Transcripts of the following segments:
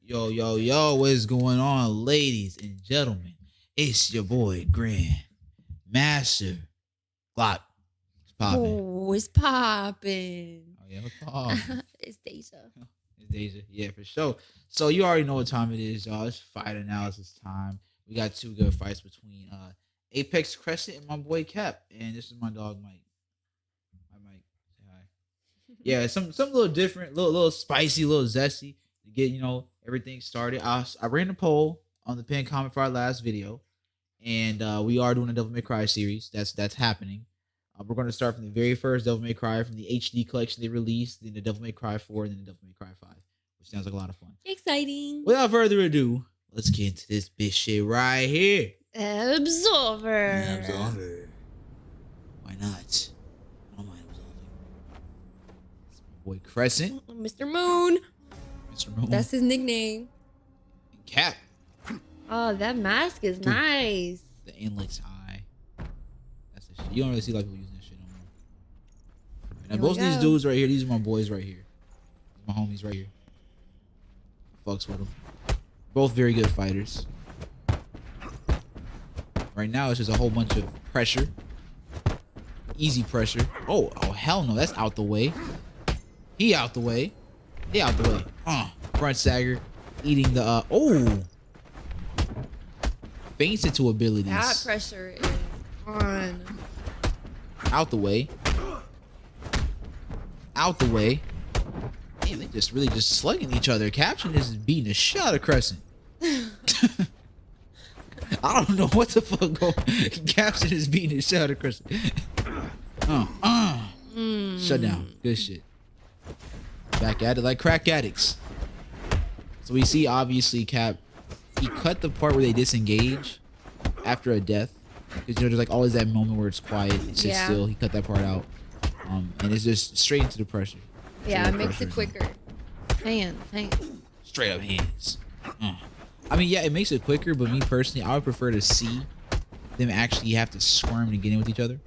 Yo, yo, yo, what is going on, ladies and gentlemen? It's your boy, Grand Master Glock. It's popping. Oh, it's popping. Oh, yeah, what's popping? It's Deja. It's Deja. Yeah, for sure. So you already know what time it is, y'all. It's fight analysis time. We got two good fights between ApxCrecent and my boy Cap. And this is my dog, Mike. Hi, Mike. Say hi. Yeah, some little different, little spicy, little zesty to get everything started. I ran a poll on the pinned comment for our last video, and we are doing a Devil May Cry series. That's happening. We're going to start from the very first Devil May Cry from the HD collection they released, then the Devil May Cry 4, and then the Devil May Cry 5, which sounds like a lot of fun. Exciting. Without further ado, let's get into this bitch shit right here. Absolver. Absolver. Why not? I don't mind absolving. It's my boy Crescent. Mr. Moon. Mr. Moon. That's his nickname. And Cap. Oh, that mask is nice. The inlet's high. That's the shit. You don't really see like people using that shit no more. Now, both of these dudes right here, these are my boys right here. My homies right here. Fucks with them. Both very good fighters. Right now, it's just a whole bunch of pressure. Easy pressure. Oh, hell no. That's out the way. He out the way. They out the way. Front stagger. Eating the, Feints into abilities. That pressure is on. Out the way. Out the way. Damn, they just really just slugging each other. Captionist is beating the shit out of Crescent. I don't know what the fuck going. Captionist is beating the shit out of Crescent. Shut down. Good shit. Back at it like crack addicts. So we see obviously Cap. He cut the part where they disengage after a death. Because there's like always that moment where it's quiet, it sits still. He cut that part out. And it's just straight into the pressure. Yeah, it makes it quicker. Hands. Straight up hands. I mean, yeah, it makes it quicker, but me personally, I would prefer to see them actually have to squirm to get in with each other.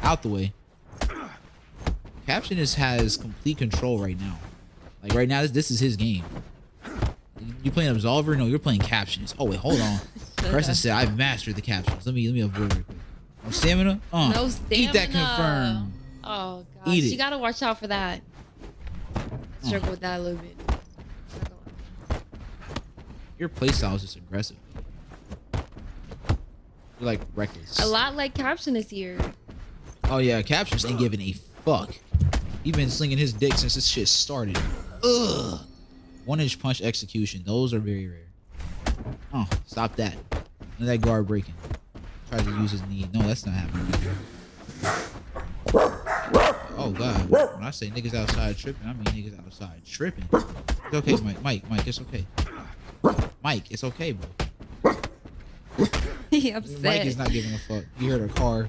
Out the way. Captionist has complete control right now. Like right now, this is his game. You playing Absolver? No, you're playing Captionist. Oh wait, hold on. Crescent said I've mastered the captions. Let me avoid real quick. No stamina? No stamina. Eat that confirm. Oh gosh. Eat it. You gotta watch out for that. Struggle with that a little bit. Your playstyle is just aggressive. You're like reckless. A lot like Captionist here. Oh yeah, Captionist ain't giving a fuck. He been slinging his dick since this shit started. Ugh. 1-inch punch execution. Those are very rare. Stop that. None of that guard breaking. Tries to use his knee. No, that's not happening. Oh god. When I say niggas outside tripping, I mean niggas outside tripping. It's okay, Mike, it's okay. Mike, it's okay, bro. He upset. Mike is not giving a fuck. He heard a car.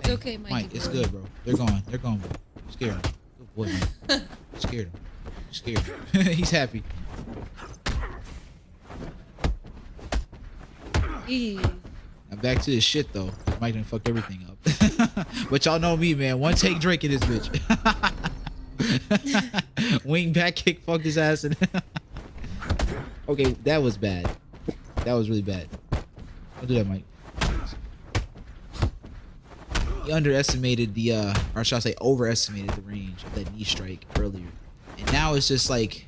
It's okay, Mike. Mike, it's good, bro. They're gone, bro. You scared him. Good boy, man. You scared him. You scared him. He's happy. Now back to this shit though. Mike done fucked everything up. But y'all know me, man. One take Drake in this bitch. Wing back kick fucked his ass. Okay, that was bad. That was really bad. Don't do that, Mike. He underestimated the, or should I say overestimated the range of that knee strike earlier. And now it's just like,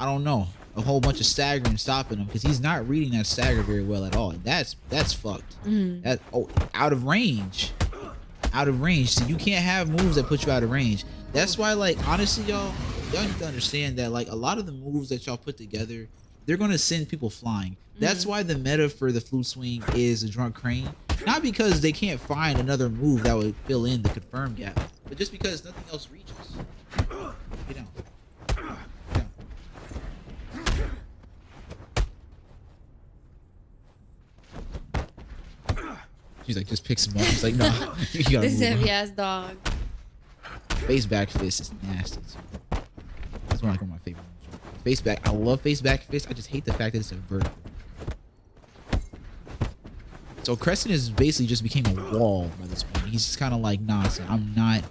I don't know, a whole bunch of staggering stopping him because he's not reading that stagger very well at all. And that's fucked. That out of range. Out of range. So you can't have moves that put you out of range. That's why, like, honestly, y'all need to understand that, like, a lot of the moves that y'all put together, they're gonna send people flying. That's why the meta for the flute swing is a drunk crane. Not because they can't find another move that would fill in the confirm gap, but just because nothing else reaches. Get down. Get down. She's like, just picks him up. He's like, no, you gotta This move heavy ass dog. Face back fist is nasty too. That's one of my favorite moves. Face back, I love face back fist. I just hate the fact that it's a vertical. So Crescent is basically just became a wall by this point. He's just kind of like, nah, son, I'm not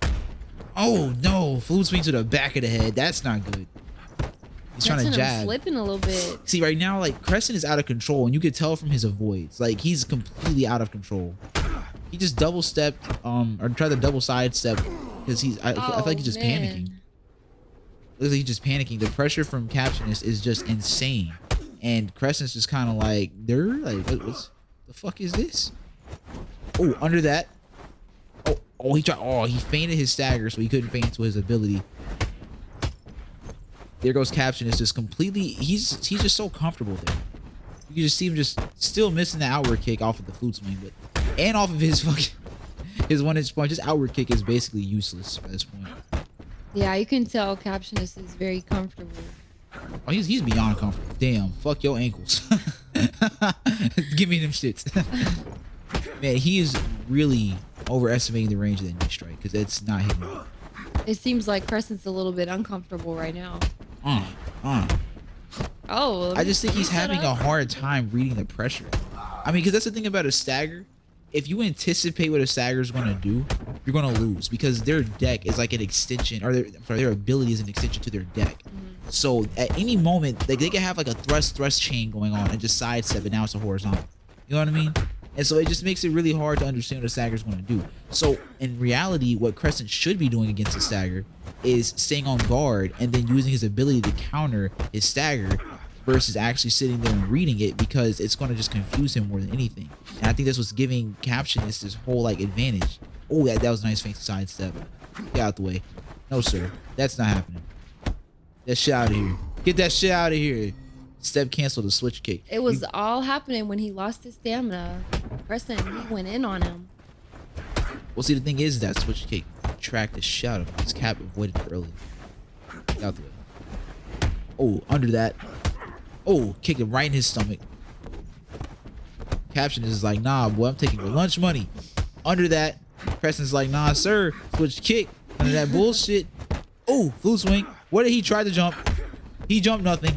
Oh no, flute swing to the back of the head. That's not good. He's trying to jab. Slipping a little bit. See, right now, like, Crecent is out of control, and you could tell from his avoids. Like, he's completely out of control. He just double stepped, or tried to double side step, because I feel like he's just panicking. Looks like he's just panicking. The pressure from Captionist is just insane, and Crecent's just kind of like, what's the fuck is this? Oh, under that. He tried. Oh, he feinted his stagger, so he couldn't feint to his ability. There goes Captionist, just completely. He's just so comfortable there. You can just see him just still missing the outward kick off of the flute swing, and off of his fucking his 1-inch punch. His outward kick is basically useless at this point. Yeah, you can tell Captionist is very comfortable. Oh, he's beyond comfortable. Damn, fuck your ankles. Give me them shits. Man, he is really overestimating the range of that knee strike, because it's not hitting. It seems like Crecent's a little bit uncomfortable right now. Oh, I just think he's having a hard time reading the pressure. I mean, because that's the thing about a stagger. If you anticipate what a stagger is going to do, you're going to lose, because their deck is like an extension, or their ability is an extension to their deck. So at any moment, they can have like a thrust chain going on and just sidestep, and now it's a horizontal. You know what I mean? And so it just makes it really hard to understand what a stagger is going to do. So in reality, what Crecent should be doing against a stagger is staying on guard and then using his ability to counter his stagger, versus actually sitting there and reading it, because it's going to just confuse him more than anything. And I think that's what's giving Captionist this whole like advantage. Oh, that was a nice fancy sidestep. Get out the way. No, sir. That's not happening. That shit out of here. Get that shit out of here. Step cancel the switch kick. It was all happening when he lost his stamina. Crecent, he went in on him. Well, see, the thing is that switch kick tracked the shit out of him. His Cap avoided it early. Get out the way. Oh, under that. Oh, kick him right in his stomach. Captionist is like, nah, boy, I'm taking your lunch money. Under that, Crecent's like, nah, sir. Switch kick. Under that bullshit. Oh, flute swing. What did he try to jump? He jumped nothing.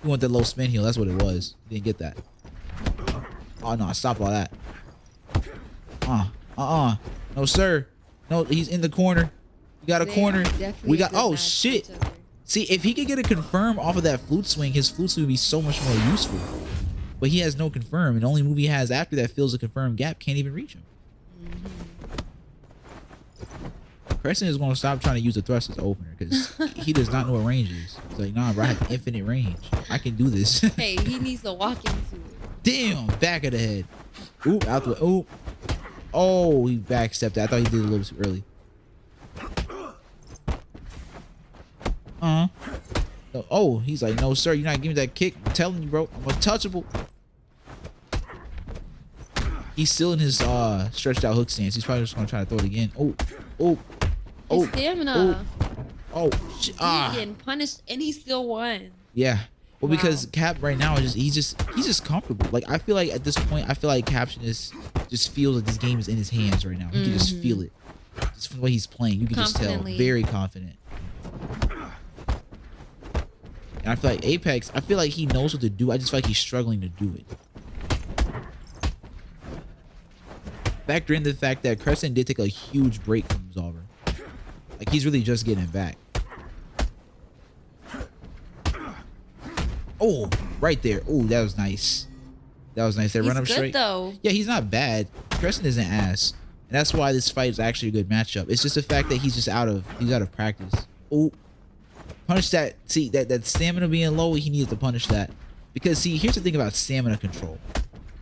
He went that low spin heel. That's what it was. He didn't get that. Oh, no, stop all that. No, sir. No, he's in the corner. We got a corner. We got, oh, shit. See, if he could get a confirm off of that flute swing, his flute swing would be so much more useful. But he has no confirm, and the only move he has after that fills a confirmed gap can't even reach him. Crecent is going to stop trying to use the thrust as opener, because he does not know what range is. He's like, nah, bro, I have infinite range. I can do this. Hey, he needs to walk into it. Damn, back of the head. Oop, out the way. Oop. Oh, he backstepped that. I thought he did it a little too early. Oh, he's like, no, sir, you're not giving me that kick. I'm telling you, bro, I'm untouchable. He's still in his stretched out hook stance. He's probably just gonna try to throw it again. His stamina. Oh, shit. He's getting punished, and he still won. Yeah. Well, because Cap right now is he's just comfortable. Like, I feel like at this point, Captionist just feels like this game is in his hands right now. He can just feel it. Just from the way he's playing, you can just tell. Very confident. And I feel like Apex, I feel like he knows what to do. I just feel like he's struggling to do it. Factor in the fact that Crecent did take a huge break from Absolver. Like, he's really just getting it back. Oh, right there. Oh, that was nice. That was nice. That run up straight. Though. Yeah, he's not bad. Crecent isn't ass. And that's why this fight is actually a good matchup. It's just the fact that he's just out of practice. Oh, punish that. See, that stamina being low, he needs to punish that. Because, see, here's the thing about stamina control.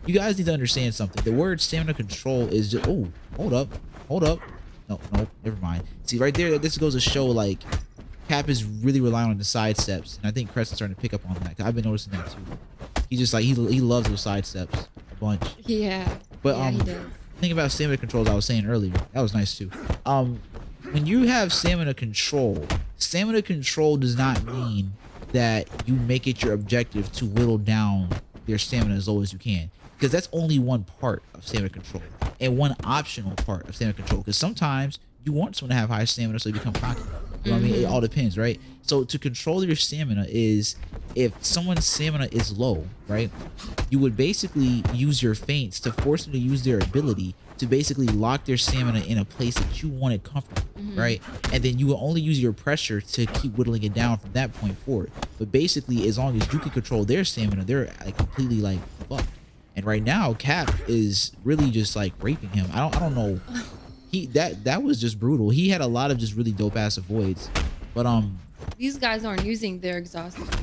You guys need to understand something. The word stamina control is just, oh, hold up. No, never mind. See, right there, this goes to show, like, Cap is really relying on the side steps. And I think Crecent's starting to pick up on that. I've been noticing that, too. He just, like, he loves those side steps a bunch. Yeah. But, yeah, he does. Think about stamina controls I was saying earlier. That was nice, too. When you have stamina control does not mean that you make it your objective to whittle down their stamina as low as you can. Because that's only one part of stamina control and one optional part of stamina control. Because sometimes you want someone to have high stamina so you become cocky. You know what I mean? It all depends, right? So to control your stamina is if someone's stamina is low, right? You would basically use your feints to force them to use their ability to basically lock their stamina in a place that you want it comfortable, right? And then you will only use your pressure to keep whittling it down from that point forward. But basically, as long as you can control their stamina, they're like completely like fucked. And right now, Cap is really just like raping him. I don't know. That was just brutal. He had a lot of just really dope ass avoids, but these guys aren't using their exhaust ability.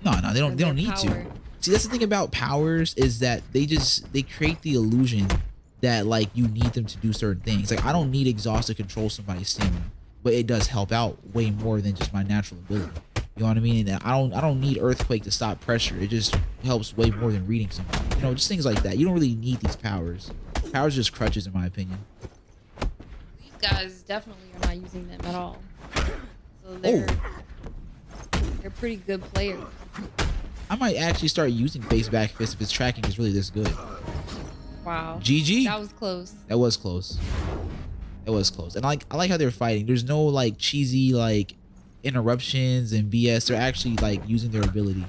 No, they don't need to. See, that's the thing about powers is that they create the illusion that like you need them to do certain things. Like I don't need exhaust to control somebody's stamina, but it does help out way more than just my natural ability. You know what I mean? And I don't need earthquake to stop pressure. It just helps way more than reading somebody. You know, just things like that. You don't really need these powers. Powers are just crutches, in my opinion. These guys definitely are not using them at all. So they're pretty good players. I might actually start using face back fist if its tracking is really this good. Wow. GG. That was close. That was close. It was close. And I like how they're fighting. There's no like cheesy like interruptions and BS. They're actually like using their ability.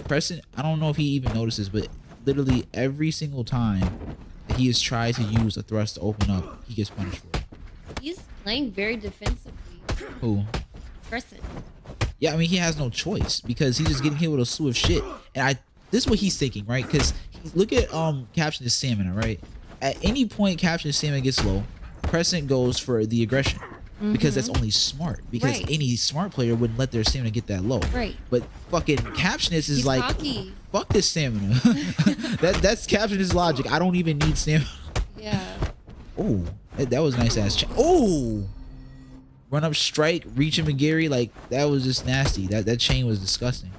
Preston, I don't know if he even notices, but literally every single time that he has tried to use a thrust to open up, he gets punished for it. He's playing very defensively. Who? Crescent. Yeah, I mean, he has no choice because he's just getting hit with a slew of shit. And this is what he's thinking, right? Because look at Captionist stamina, right? At any point Captionist stamina gets low, Crescent goes for the aggression. Because that's only smart. Because any smart player wouldn't let their stamina get that low. Right. But fucking Captionist is He's like, cocky. Fuck this stamina. That's Captionist logic. I don't even need stamina. Yeah. Oh, that was nice ass. Oh. Run up strike, reach him and Gary, like that was just nasty. That chain was disgusting.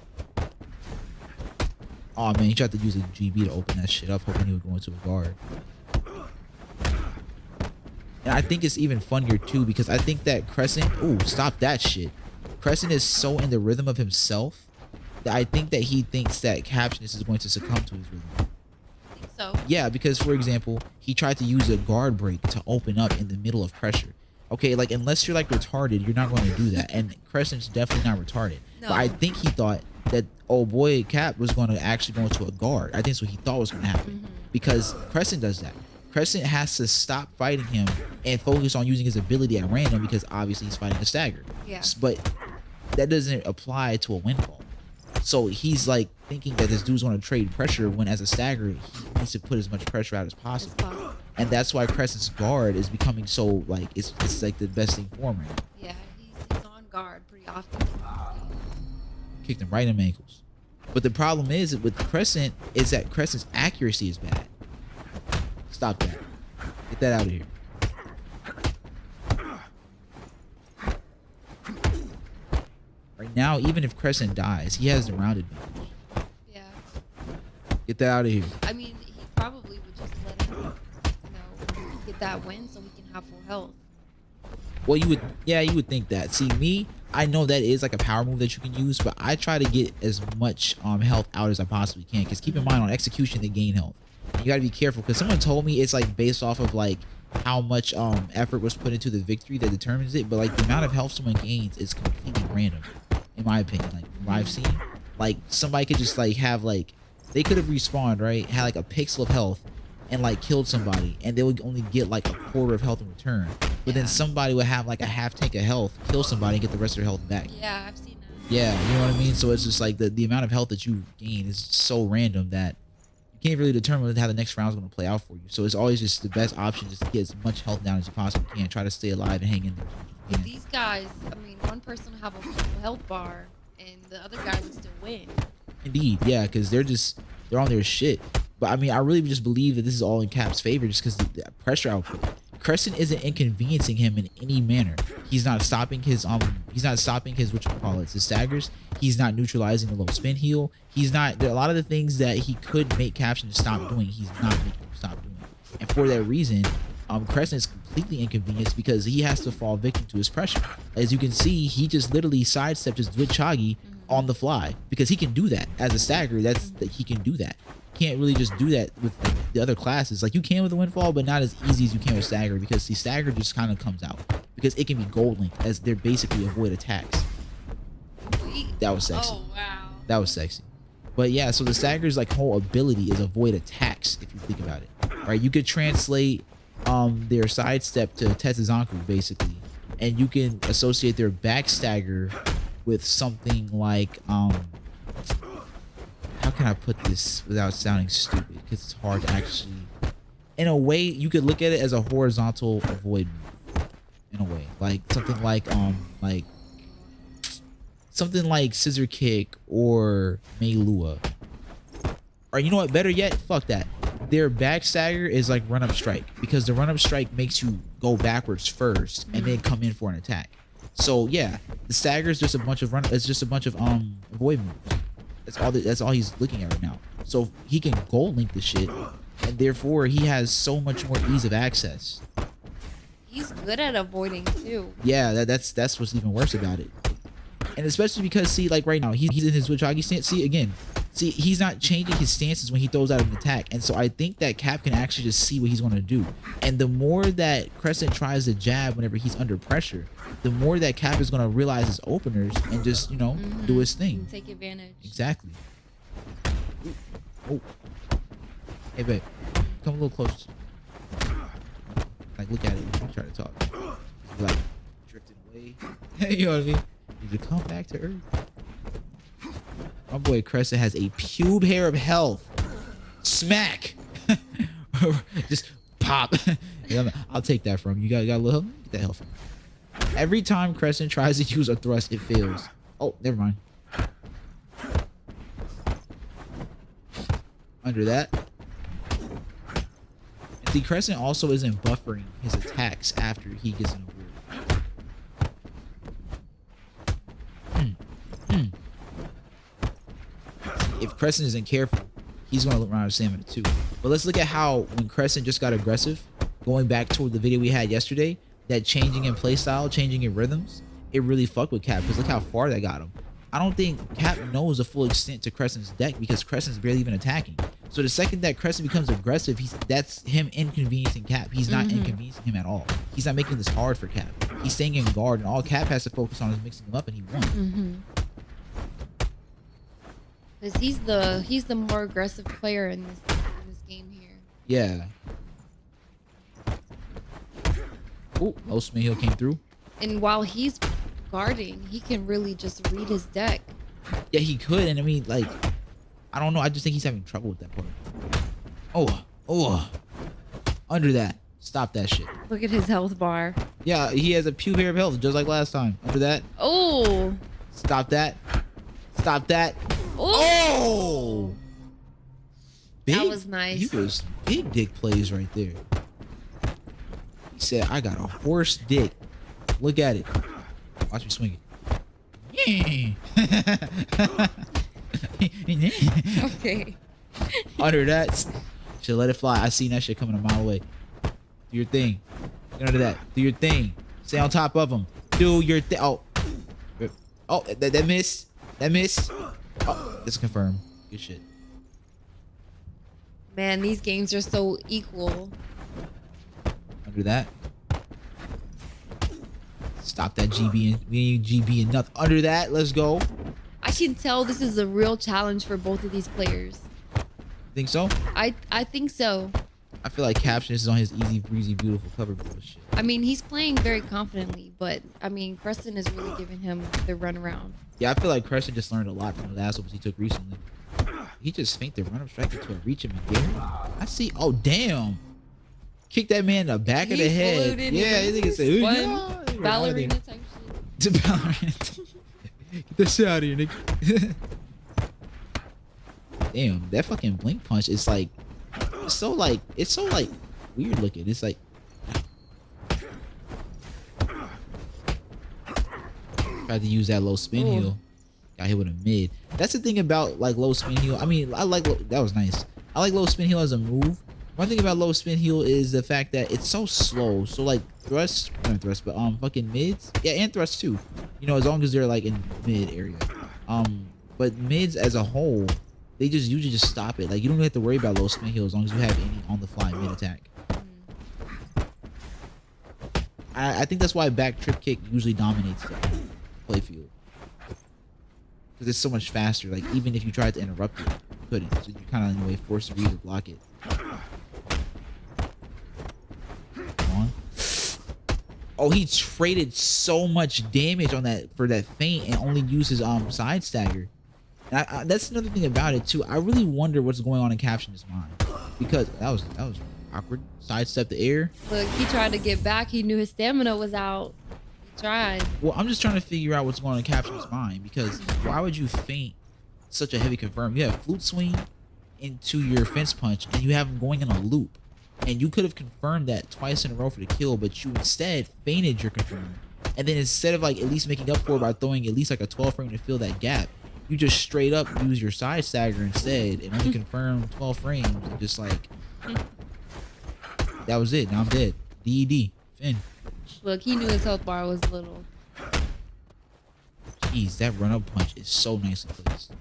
Oh man, he tried to use a GB to open that shit up, hoping he would go into a guard. And I think it's even funnier too because I think that Crescent, stop that shit. Crescent is so in the rhythm of himself that I think that he thinks that Captionist is going to succumb to his rhythm. I think so. Yeah, because for example, he tried to use a guard break to open up in the middle of pressure. Okay, like unless you're like retarded, you're not going to do that. And Crescent's definitely not retarded. No. But I think he thought that oh boy Cap was going to actually go into a guard. I think that's what he thought was going to happen because Crescent does that. Crescent has to stop fighting him and focus on using his ability at random because obviously he's fighting a stagger. Yeah. But that doesn't apply to a windfall. So he's like thinking that this dude's going to trade pressure when as a stagger he needs to put as much pressure out as possible. And that's why Crescent's guard is becoming so like it's like the best thing for him right now. Yeah, he's on guard pretty often. Kicked him right in the ankles. But the problem is with Crescent is that Crescent's accuracy is bad. Stop that. Get that out of here. Right now, even if Crescent dies, he has the round advantage. Yeah. Get that out of here. I mean, he probably would just let him, get that win so he can have full health. Well, you would think that. See, me, I know that is like a power move that you can use, but I try to get as much health out as I possibly can. Because keep in mind, on execution, they gain health. You gotta be careful because someone told me it's like based off of like how much effort was put into the victory that determines it, but like the amount of health someone gains is completely random in my opinion. Like from what I've seen, like somebody could just like have like they could have respawned, right, had like a pixel of health and like killed somebody and they would only get like a quarter of health in return, but then somebody would have like a half tank of health, kill somebody and get the rest of their health back. Yeah, I've seen that. Yeah, you know what I mean? So it's just like the amount of health that you gain is so random that can't really determine how the next round is going to play out for you. So it's always just the best option just to get as much health down as you possibly can. Try to stay alive and hang in there. But these guys, I mean, one person will have a full health bar and the other guy would still win. Indeed, yeah, because they're on their shit. But I mean, I really just believe that this is all in Cap's favor just because the pressure output. Crescent isn't inconveniencing him in any manner. He's not stopping his his staggers. He's not neutralizing the low spin heal. He's not there are a lot of the things that he could make Captionist stop doing, he's not making him stop doing. And for that reason, Crescent is completely completely inconvenienced because he has to fall victim to his pressure. As you can see, he just literally sidestepped his Twitch Chagi on the fly because he can do that as a stagger. That he can do that. Can't really just do that with the other classes. Like you can with the windfall, but not as easy as you can with stagger because the stagger just kind of comes out because it can be gold linked as they're basically avoid attacks. That was sexy. Oh wow. That was sexy. But yeah, so the stagger's like whole ability is avoid attacks if you think about it. Right? You could translate their sidestep to Tetsuzanku basically, and you can associate their back stagger with something like how can I put this without sounding stupid? Because it's hard to actually. In a way, you could look at it as a horizontal avoid move. In a way, like something like something like scissor kick or Meilua. Or you know what? Better yet, fuck that. Their back stagger is like run up strike because the run up strike makes you go backwards first and then come in for an attack. So yeah, the stagger is just a bunch of It's just a bunch of avoid moves. That's all he's looking at right now. So he can gold link the shit, and therefore he has so much more ease of access. He's good at avoiding too. Yeah, that's what's even worse about it. And especially because see, like right now, he's in his Wichagi stance. See, he's not changing his stances when he throws out an attack. And so I think that Cap can actually just see what he's going to do. And the more that Crescent tries to jab whenever he's under pressure, the more that Cap is going to realize his openers and just, you know, do his thing. Take advantage. Exactly. Oh. Hey, babe. Come a little closer. Like, look at it. I'm trying to talk. It's like, drifting away. You know what I mean? Need to come back to earth. My boy Crescent has a pube hair of health. Smack. Just pop. I'll take that from you. You got a little help? Get that health from me. Every time Crescent tries to use a thrust, it fails. Oh, never mind. Under that. And see, Crescent also isn't buffering his attacks after he gets an award. If Crescent isn't careful, he's going to run out of stamina too. But let's look at how when Crescent just got aggressive, going back toward the video we had yesterday, that changing in playstyle, changing in rhythms, it really fucked with Cap because look how far that got him. I don't think Cap knows the full extent to Crescent's deck because Crescent's barely even attacking. So the second that Crescent becomes aggressive, that's him inconveniencing Cap. He's not inconveniencing him at all. He's not making this hard for Cap. He's staying in guard, and all Cap has to focus on is mixing him up, and he won. Because he's the more aggressive player in this game here. Yeah. Oh, Osman Hill came through. And while he's guarding, he can really just read his deck. Yeah, he could, and I mean, like, I don't know. I just think he's having trouble with that part. Oh, under that. Stop that shit. Look at his health bar. Yeah, he has a pube hair of health just like last time. Under that. Oh. Stop that. Stop that. Oh. Big, that was nice. He was big dick plays right there. He said, I got a horse dick. Look at it. Watch me swing it. Okay. Under that. Should let it fly. I seen that shit coming a mile away. Do your thing. Get under that. Do your thing. Stay on top of him. Do your thing. Oh. Oh, that missed. That missed. Oh, it's confirmed. Good shit. Man, these games are so equal. Under that. Stop that GB and we need GB and nothing. Under that, let's go. I can tell this is a real challenge for both of these players. Think so? I think so. I feel like Captionist is on his easy breezy beautiful cover bullshit. I mean, he's playing very confidently, but I mean, Crescent is really giving him the runaround. Yeah, I feel like Crescent just learned a lot from the last opens he took recently. He just fainted run up strike into a reach him again. I see. Oh damn! Kick that man in the back of the head. Yeah, I think it's a ballerina type shit. It's a ballerina. Get that shit out of here, nigga. Damn, that fucking blink punch is like, it's so like weird looking. It's like, tried to use that low spin heel. Got hit with a mid. That's the thing about like low spin heel. I mean, I like that was nice. I like low spin heel as a move, One thing about low spin heal is the fact that it's so slow. So like thrust, not thrust, but fucking mids, yeah, and thrust too. You know, as long as they're like in mid area. But mids as a whole, they just usually just stop it. Like you don't have to worry about low spin heal as long as you have any on the fly mid attack. I think that's why back trip kick usually dominates the playfield. Because it's so much faster. Like even if you tried to interrupt it, you couldn't. So you're kind of in a way forced to read or block it. Oh, he traded so much damage on that for that feint and only used his side stagger. And that's another thing about it too. I really wonder what's going on in Captionist's mind, because that was awkward. Sidestep the air. Look, he tried to get back. He knew his stamina was out. He tried. Well, I'm just trying to figure out what's going on in Captionist's mind, because why would you feint such a heavy confirm? You have flute swing into your fence punch, and you have him going in a loop. And you could have confirmed that twice in a row for the kill, but you instead feinted your confirm. And then instead of like at least making up for it by throwing at least like a 12 frame to fill that gap, you just straight up use your side stagger instead and only confirm 12 frames and just like that was it. Now I'm dead. DED. Finn. Look, he knew his health bar was little. Jeez, that run up punch is so nicely placed.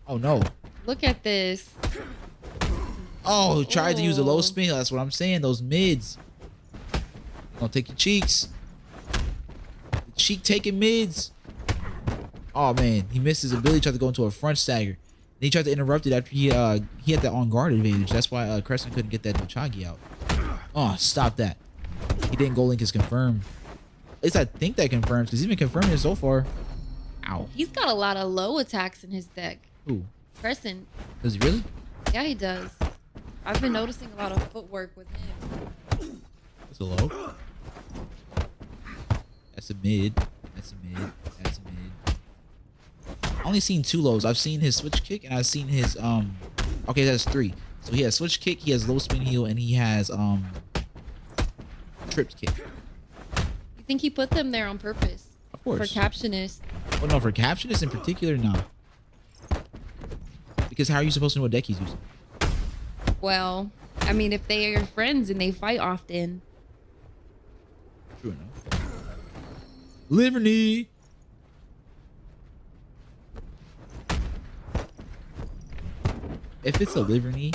Oh no. Look at this. Oh, tried to use a low spin. That's what I'm saying. Those mids. Don't take your cheeks. The cheek taking mids. Oh man, he missed his ability. Tried to go into a front stagger. And he tried to interrupt it after he had that on guard advantage. That's why Crescent couldn't get that Nochagi out. Oh, stop that. He didn't go link his confirm. At least I think that confirms, because he's been confirming it so far. Ow. He's got a lot of low attacks in his deck. Who? Crescent. Does he really? Yeah, he does. I've been noticing a lot of footwork with him. That's a low. That's a mid. That's a mid. That's a mid. I only seen 2 lows. I've seen his switch kick and I've seen his okay, that's 3. So he has switch kick, he has low spin heal, and he has tripped kick. You think he put them there on purpose? Of course. For Captionist. Oh no, for Captionist in particular, no. Because how are you supposed to know what deck he's using? Well, I mean, if they are friends and they fight often. True enough. Liverny. If it's a liver knee,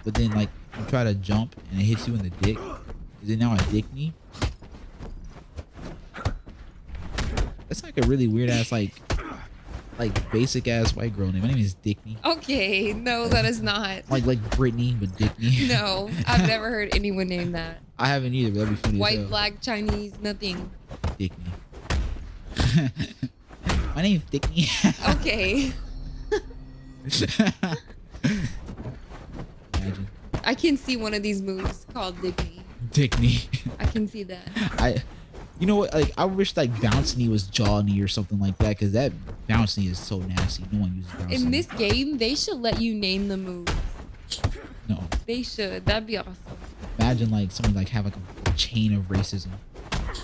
but then like you try to jump and it hits you in the dick, is it now a dick knee? That's like a really weird ass like basic ass white girl name. My name is Dickney. Okay, no, that is not. Like Brittany, but Dickney. No, I've never heard anyone name that. I haven't either, but that'd be funny. White, black, Chinese, nothing. Dickney. My name's Dickney. Okay. Imagine. I can see one of these moves called Dickney. Dickney. I can see that. You know what? Like, I wish like bounce knee was jaw knee or something like that, because that bounce knee is so nasty. No one uses bounce knee. In this game, they should let you name the moves. No. They should. That'd be awesome. Imagine like someone like have like a chain of racism.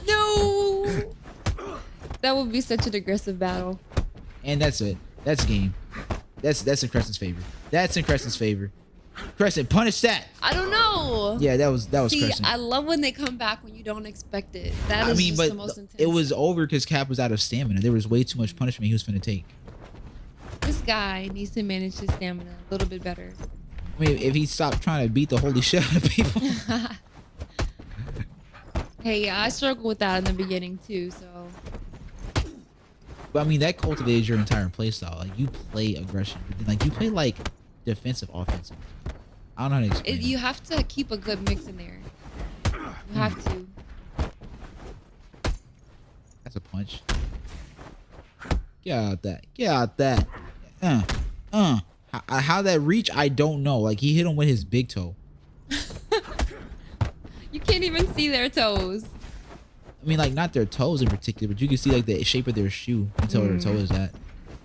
No. That would be such an aggressive battle. And that's it. That's game. That's in Crescent's favor. That's in Crescent's favor. Crescent, punish that. I don't know. Yeah, that was See, Crescent. I love when they come back when you don't expect it. That is just the most intense. It was over because Cap was out of stamina. There was way too much punishment he was finna take. This guy needs to manage his stamina a little bit better. I mean, if he stopped trying to beat the holy shit out of people. Hey, yeah, I struggled with that in the beginning too, so. But I mean, that cultivates your entire playstyle. Like, you play aggression. Like, you play like defensive, offensive. I don't know how to explain it. You have to keep a good mix in there. You have to. That's a punch. Get out that. Get out that. How that reach, I don't know. Like, he hit him with his big toe. You can't even see their toes. I mean, like, not their toes in particular, but you can see, like, the shape of their shoe until their toe is at.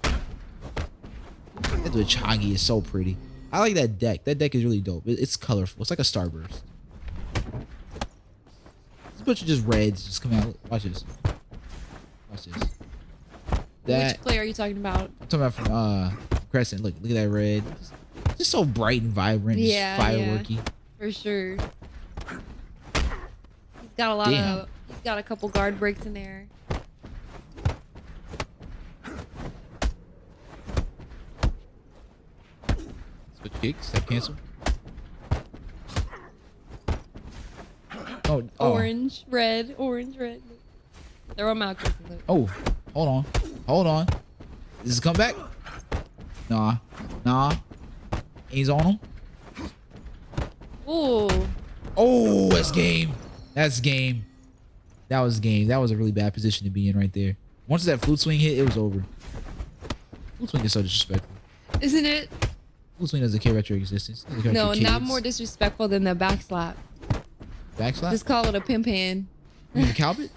That Nochagi is so pretty. I like that deck. That deck is really dope. It's colorful. It's like a starburst. There's a bunch of just reds just come out. Watch this. Watch this. Which player are you talking about? I'm talking about from Crescent. Look at that red. Just so bright and vibrant. Yeah, just fireworky. For sure. He's got a lot of. He's got a couple guard breaks in there. Switch kicks. That cancel. Oh, orange, red, orange, red. Throw him out, Chris. Oh, hold on. Does it come back? Nah. He's on him. Ooh. Oh, that's game. That's game. That was game. That was a really bad position to be in right there. Once that flute swing hit, it was over. Flute swing is so disrespectful. Isn't it? Flute swing doesn't care about your existence. No, not more disrespectful than the back slap. Back slap? Just call it a pimp hand. You mean the Calvert?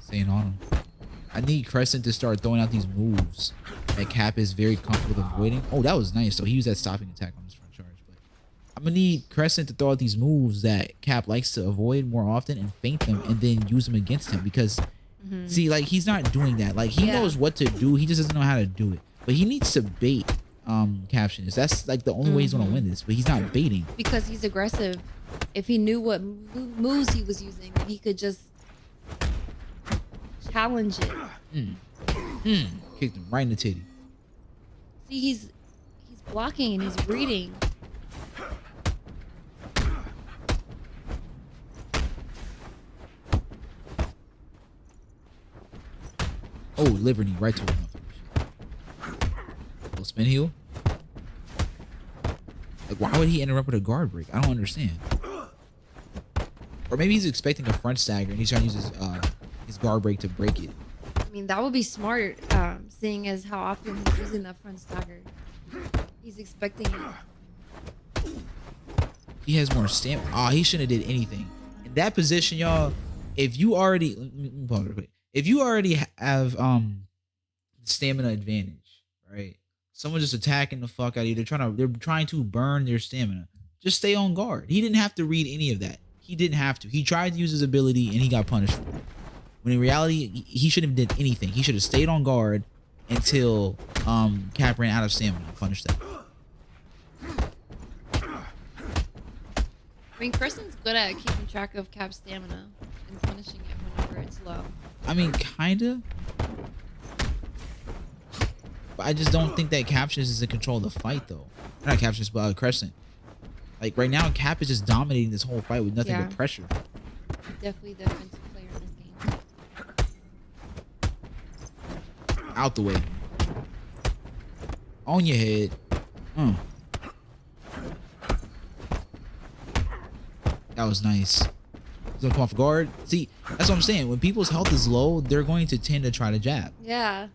Staying on him. I need Crescent to start throwing out these moves that Cap is very comfortable avoiding. Oh, that was nice. So he used that stopping attack on his front charge. But I'm gonna need Crescent to throw out these moves that Cap likes to avoid more often and feint them and then use them against him because see, like he's not doing that. Like he knows what to do. He just doesn't know how to do it. But he needs to bait Captionist. That's like the only way he's gonna win this. But he's not baiting because he's aggressive. If he knew what moves he was using, then he could just challenge it. Kicked him right in the titty. See, he's blocking and he's reading. Oh, liver knee right to him. Little spin heel. Like, why would he interrupt with a guard break? I don't understand. Or maybe he's expecting a front stagger and he's trying to use his guard break to break it. I mean, that would be smart, seeing as how often he's using that front stagger. He's expecting it. He has more stamina. Oh, he shouldn't have did anything. In that position, y'all, if you already... Let me pause real quick. If you already have stamina advantage, right? Someone just attacking the fuck out of you. They're trying to burn their stamina. Just stay on guard. He didn't have to read any of that. He didn't have to. He tried to use his ability and he got punished for it. When in reality, he shouldn't have did anything. He should have stayed on guard until Cap ran out of stamina and punished that. I mean, Crescent's good at keeping track of Cap's stamina and punishing it whenever it's low. I mean, kinda. But I just don't think that Captionist is in control of the fight, though. Not Captionist, but Crescent. Like, right now, Cap is just dominating this whole fight with nothing but pressure. He's definitely the defensive player in this game. Out the way. On your head. That was nice. He's gonna come off guard. See, that's what I'm saying. When people's health is low, they're going to tend to try to jab. Yeah.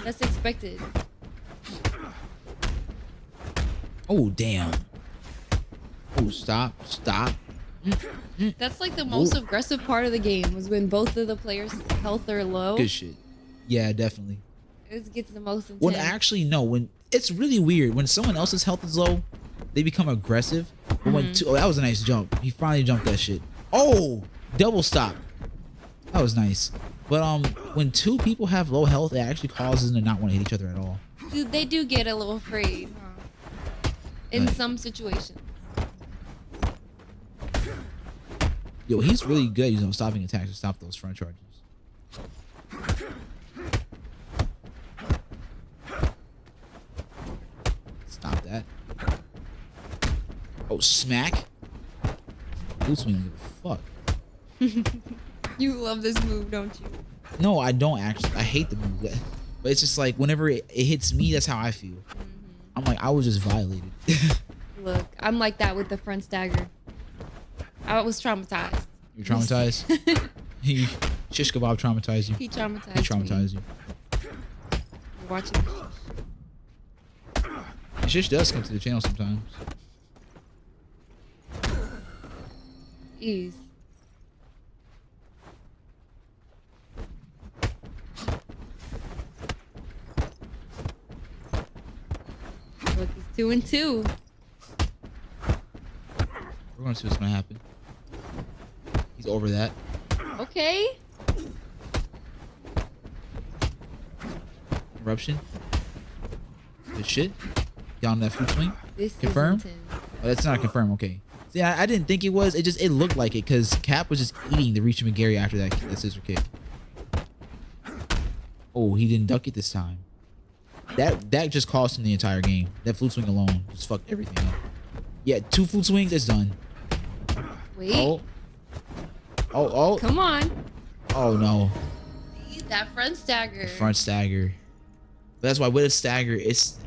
That's expected. Oh, damn. Oh, stop. That's like the most aggressive part of the game was when both of the players' health are low. Good shit. Yeah, definitely. It gets the most intense. When actually, no, when it's really weird. When someone else's health is low, they become aggressive. But when that was a nice jump. He finally jumped that shit. Oh, double stop. That was nice. But when two people have low health, it actually causes them to not want to hit each other at all. Dude, they do get a little afraid, huh? In some situations. Yo, he's really good using stopping attacks to stop those front charges. Stop that. Oh, smack. Boots me, don't give a fuck. You love this move, don't you? No, I don't actually. I hate the move. But it's just like whenever it hits me, that's how I feel. I'm like, I was just violated. Look, I'm like that with the front stagger. I was traumatized. You're traumatized? Shish kebab traumatized you. He traumatized He traumatized me. you. You're watching the Shish does come to the channel sometimes. Jeez. Look, it's 2-2. We're gonna see what's gonna happen. He's over that. Okay. Eruption. Good shit. Down that flute swing. This Confirm. is intense. Oh, that's not a confirm. Okay. See, I didn't think it was. It looked like it because Cap was just eating the Reach McGarry after that scissor kick. Oh, he didn't duck it this time. That just cost him the entire game. That flute swing alone just fucked everything up. Yeah, 2 flute swings. It's done. Wait. Oh. Oh. Come on. Oh no. See that front stagger. Front stagger. But that's why with a stagger, it's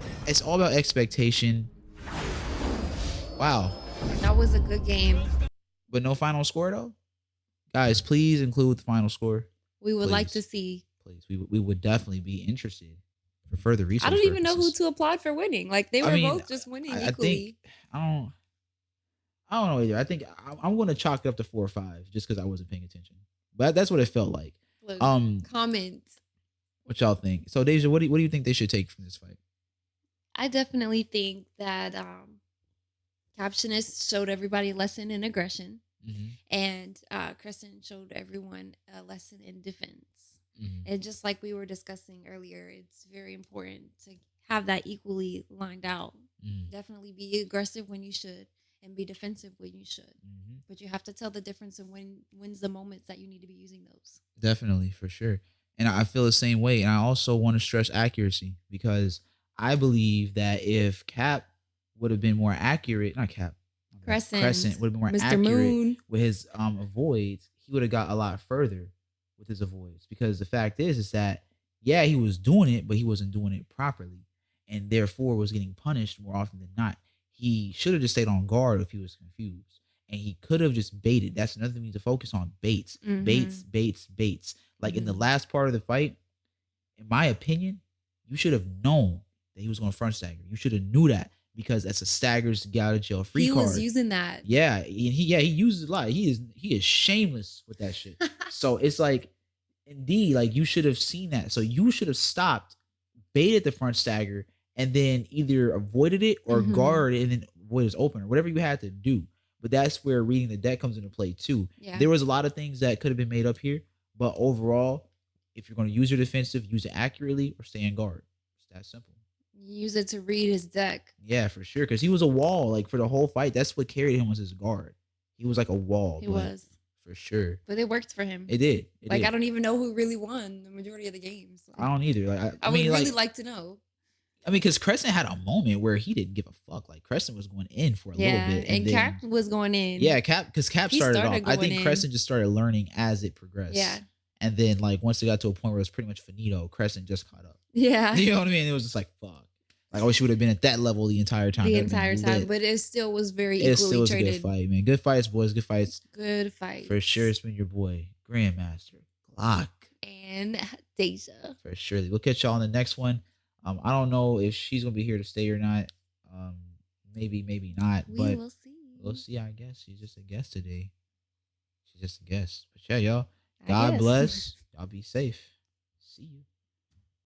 all about expectation. Wow. That was a good game. But no final score though. Guys, please include the final score. We would Please. like to see. Please, we would definitely be interested for further research. I don't even know who purposes. to applaud for winning. Like they were both just winning I equally. think I don't know either. I think I'm going to chalk it up to 4 or 5 just because I wasn't paying attention. But that's what it felt like. Look, Comment what y'all think. So Deja, what do you think they should take from this fight? I definitely think that Captionist showed everybody a lesson in aggression, and Crescent showed everyone a lesson in defense. And just like we were discussing earlier, it's very important to have that equally lined out. Definitely be aggressive when you should, and be defensive when you should. But you have to tell the difference and when's the moments that you need to be using those. Definitely, for sure. And I feel the same way. And I also want to stress accuracy because I believe that if Cap would have been more accurate, not Cap, Crescent would have been more Mr. accurate Moon. with his avoids, he would have got a lot further with his avoids. Because the fact is that, yeah, he was doing it, but he wasn't doing it properly. And therefore was getting punished more often than not. He should have just stayed on guard if he was confused. And he could have just baited. That's another thing we need to focus on. Baits. Baits. Like in the last part of the fight, in my opinion, you should have known that he was going to front stagger. You should have knew that because that's a staggers to get out of jail free card. He was using that. Yeah, he uses it a lot. He is shameless with that shit. So it's like, indeed, like you should have seen that. So you should have stopped, baited the front stagger, and then either avoided it or guard it and then avoid his opener, whatever you had to do. But that's where reading the deck comes into play too. Yeah. There was a lot of things that could have been made up here, but overall, if you're going to use your defensive, use it accurately or stay in guard. It's that simple. Use it to read his deck. Yeah, for sure. Because he was a wall, like for the whole fight. That's what carried him was his guard. He was like a wall. He was. For sure. But it worked for him. It did. I don't even know who really won the majority of the games. I don't either. Like I would really like to know. I mean, because Crescent had a moment where he didn't give a fuck. Like Crescent was going in for a little bit, and then, Cap was going in. Yeah, because Cap started off. I think in. Crescent just started learning as it progressed. Yeah, and then like once it got to a point where it was pretty much finito, Crescent just caught up. Yeah, you know what I mean? It was just like fuck. Like I wish she would have been at that level the entire time. But it still was very equally traded. It still was traded. a good fight, man. Good fights, boys. Good fights. Good fight for sure. It's been your boy Grandmaster Glock and Deja. For sure. We'll catch y'all on the next one. I don't know if she's gonna be here to stay or not. Maybe not. But will see. We'll see. I guess she's just a guest today. She's just a guest. But yeah, y'all. God bless. Y'all be safe. See you.